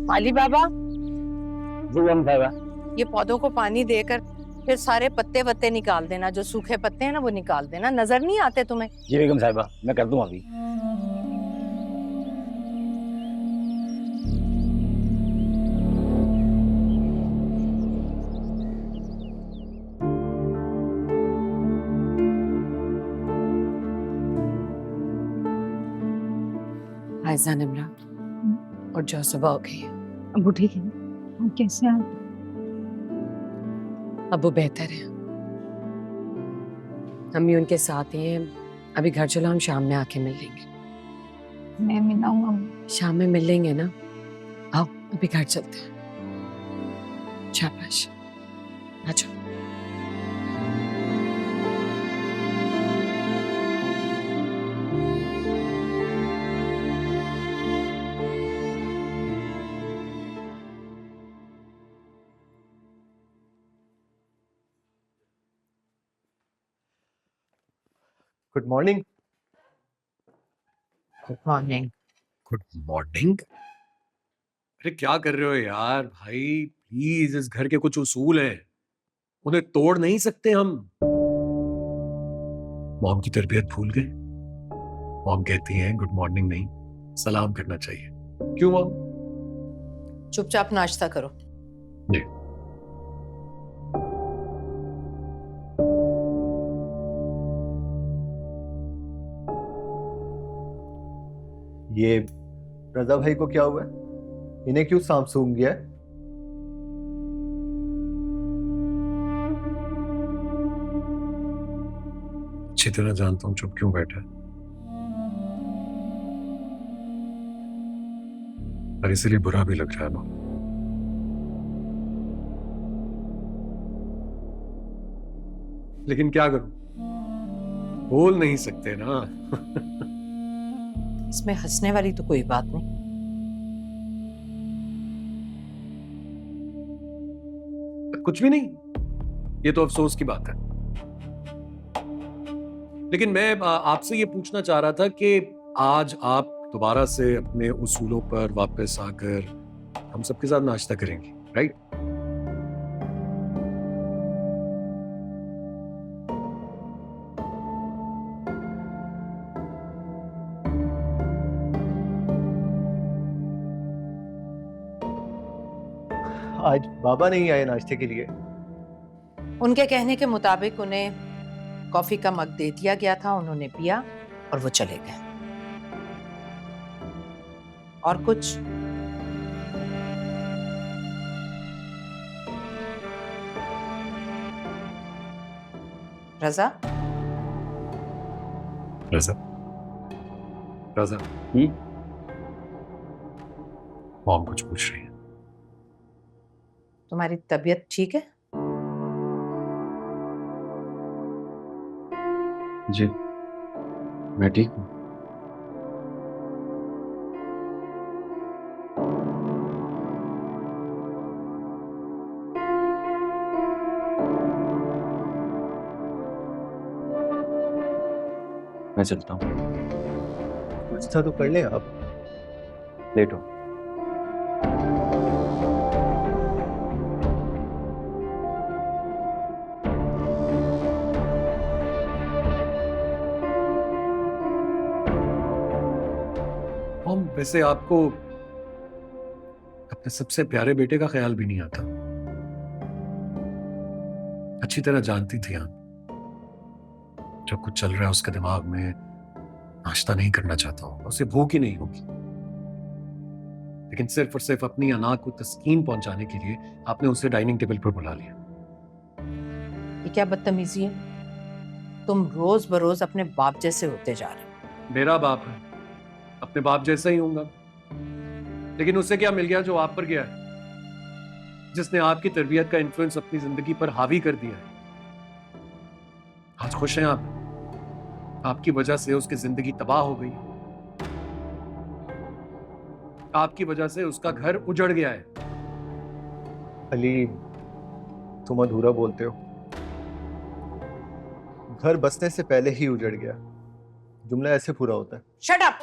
अली बाबा, जी हम साहिबा। ये पौधों को पानी देकर फिर सारे पत्ते वत्ते निकाल देना, जो सूखे पत्ते हैं ना वो निकाल देना। नजर नहीं आते तुम्हें? जी बेगम साहिबा, मैं कर दूं अभी। आयजा निमरा, और जो सुबह हो गई है। अबू ठीक है? आप कैसे हैं? अबू बेहतर है, अम्मी उनके साथ ही हैं। अभी घर चलो, हम शाम में आके मिल लेंगे। मैं मिलाऊंगा। शाम में मिल लेंगे ना? आओ अभी घर चलते हैं। शाबाश, आ जाओ। Good morning. Good morning. Good morning. अरे क्या कर रहे हो यार भाई, प्लीज, इस घर के कुछ उसूल हैं, उन्हें तोड़ नहीं सकते हम। मॉम की तरबियत भूल गए? मॉम कहती हैं गुड मॉर्निंग नहीं, सलाम करना चाहिए। क्यों मॉम? चुपचाप नाश्ता करो। जी। ये रजा भाई को क्या हुआ है? इन्हें क्यों सांप सूंघ गया है? अच्छी तरह जानता हूं चुप क्यों बैठा है, और इसलिए बुरा भी लग रहा है मॉम। लेकिन क्या करूं, बोल नहीं सकते ना। इसमें हंसने वाली तो कोई बात नहीं। कुछ भी नहीं, ये तो अफसोस की बात है। लेकिन मैं आपसे ये पूछना चाह रहा था कि आज आप दोबारा से अपने उसूलों पर वापस आकर हम सबके साथ नाश्ता करेंगे, राइट? आज बाबा नहीं आए नाश्ते के लिए। उनके कहने के मुताबिक उन्हें कॉफी का मग दे दिया गया था, उन्होंने पिया और वो चले गए। और कुछ? रजा? रजा, रजा, मॉम कुछ पूछ रही है। तुम्हारी तबीयत ठीक है? जी मैं ठीक हूँ। मैं चलता हूँ। नाश्ता तो कर लें आप। लेट हो। मॉम, वैसे आपको अपने सबसे प्यारे बेटे का ख्याल भी नहीं आता? अच्छी तरह जानती थी आप, जब कुछ चल रहा है उसके दिमाग में, नाश्ता नहीं करना चाहता होगा, उसे भूख ही नहीं होगी, लेकिन सिर्फ और सिर्फ अपनी अना को तस्कीन पहुंचाने के लिए आपने उसे डाइनिंग टेबल पर बुला लिया। ये क्या बदतमीजी है? तुम रोज बरोज अपने बाप जैसे होते जा रहे हो। मेरा बाप है, अपने बाप जैसा ही होऊंगा, लेकिन उससे क्या मिल गया जो आप पर गया है, जिसने आपकी तरबियत का इन्फ्लुएंस अपनी जिंदगी पर हावी कर दिया है। आज खुश हैं आप? आपकी वजह से उसकी जिंदगी तबाह हो गई, आपकी वजह से उसका घर उजड़ गया है। अली, तुम अधूरा बोलते हो। घर बसने से पहले ही उजड़ गया, जुमला ऐसे पूरा होता है। Shut up!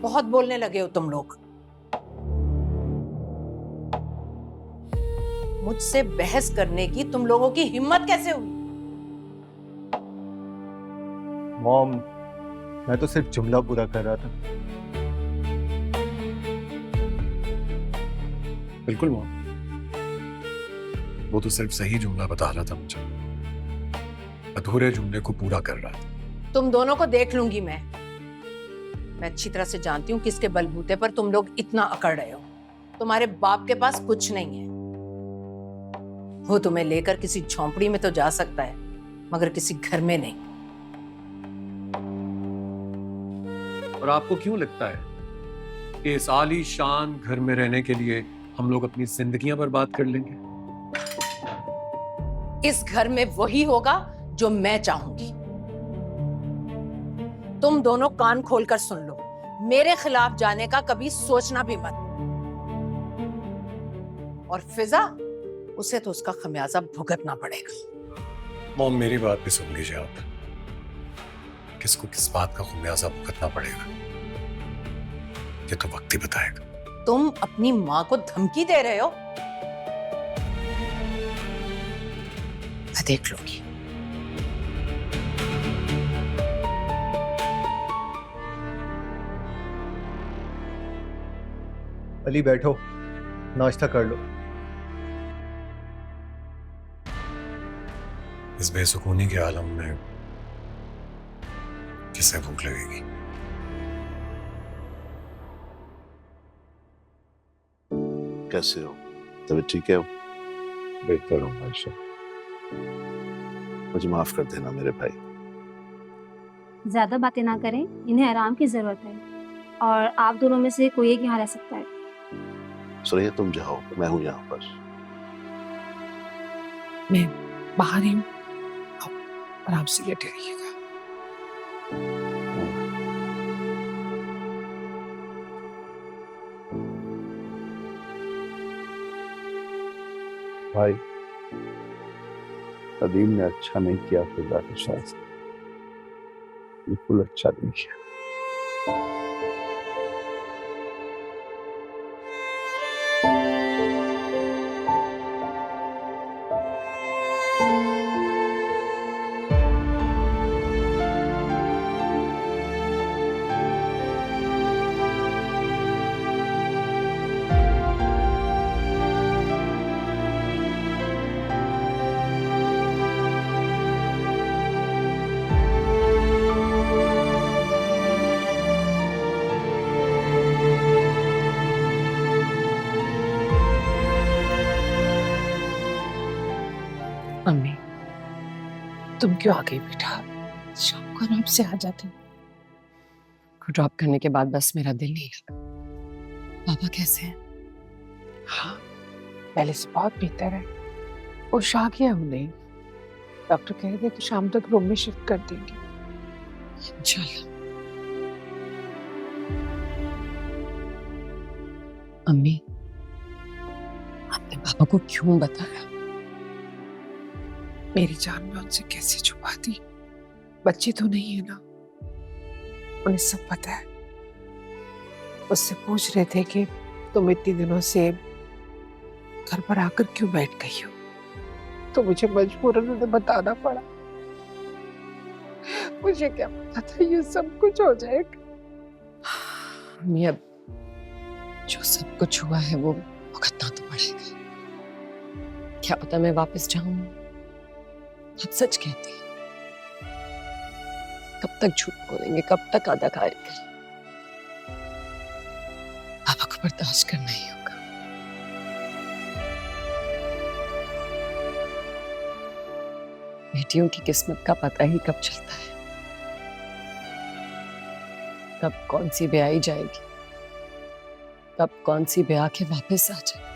बहुत बोलने लगे हो तुम लोग। मुझसे बहस करने की तुम लोगों की हिम्मत कैसे हुई? मॉम, मैं तो सिर्फ जुमला पूरा कर रहा था। बिल्कुल मॉम, वो तो सिर्फ सही जुमला बता रहा था मुझे, अधूरे जुमले को पूरा कर रहा था। तुम दोनों को देख लूंगी मैं अच्छी तरह से जानती हूँ किसके बलबूते पर तुम लोग इतना अकड़ रहे हो। तुम्हारे बाप के पास कुछ नहीं है। वो तुम्हें लेकर किसी झोंपड़ी में तो जा सकता है, मगर किसी घर में नहीं। और आपको क्यों लगता है कि इस आलीशान घर में रहने के लिए हम लोग अपनी जिंदगियां बर्बाद कर लेंगे? इस घर में वही होगा जो मैं चाहूंगी। तुम दोनों कान खोलकर सुन लो, मेरे खिलाफ जाने का कभी सोचना भी मत। और फिजा, उसे तो उसका खमियाजा भुगतना पड़ेगा। मॉम, मेरी बात भी सुन लीजिए आप। किसको किस बात का खमियाजा भुगतना पड़ेगा ये तो वक्त ही बताएगा। तुम अपनी माँ को धमकी दे रहे हो? मैं देख लूंगी। अली बैठो, नाश्ता कर लो। इस बेसुकूनी के आलम में किसे भूख लगेगी? कैसे हो? तबीयत ठीक है? बेहतर हूँ आयशा। मुझे माफ कर देना मेरे भाई। ज्यादा बातें ना करें, इन्हें आराम की जरूरत है और आप दोनों में से कोई एक यहाँ रह सकता है। सुरैया तुम जाओ, मैं हूँ यहाँ पर। मैं बाहर ही हूँ, आप आराम से लेटे रहिएगा। भाई, कदीम ने अच्छा नहीं किया फिजा के साथ, बिल्कुल अच्छा नहीं किया। मम्मी, तुम क्यों आ गई बेटा? शाम को आराम से आ जाती। को ड्रॉप करने के बाद बस मेरा दिल नहीं लगा। पापा कैसे हैं? हाँ, पहले से बहुत बेहतर है। वो आ गया उन्हें, डॉक्टर कह रहे थे कि शाम तक रूम में शिफ्ट कर देंगे। इंशाल्लाह। अम्मी, आपने पापा को क्यों बताया? मेरी जान में उनसे कैसे छुपा दी? बच्चे तो नहीं है ना, उन्हें सब पता है। उससे पूछ रहे थे कि तुम इतने दिनों से घर पर आकर क्यों बैठ गई हो, तो मुझे मजबूरन उन्हें बताना पड़ा। मुझे क्या पता था ये सब कुछ हो जाएगा। अम्मी, अब जो सब कुछ हुआ है वो भुगतना तो पड़ेगा। क्या पता मैं वापस जाऊं। आप सच कहती हैं। कब तक झूठ बोलेंगे, कब तक अदाकारी करेंगे? पापा को बर्दाश्त करना ही होगा। बेटियों की किस्मत का पता ही कब चलता है, कब कौन सी ब्याही जाएगी, कब कौन सी ब्याह के वापस आ जाएगी।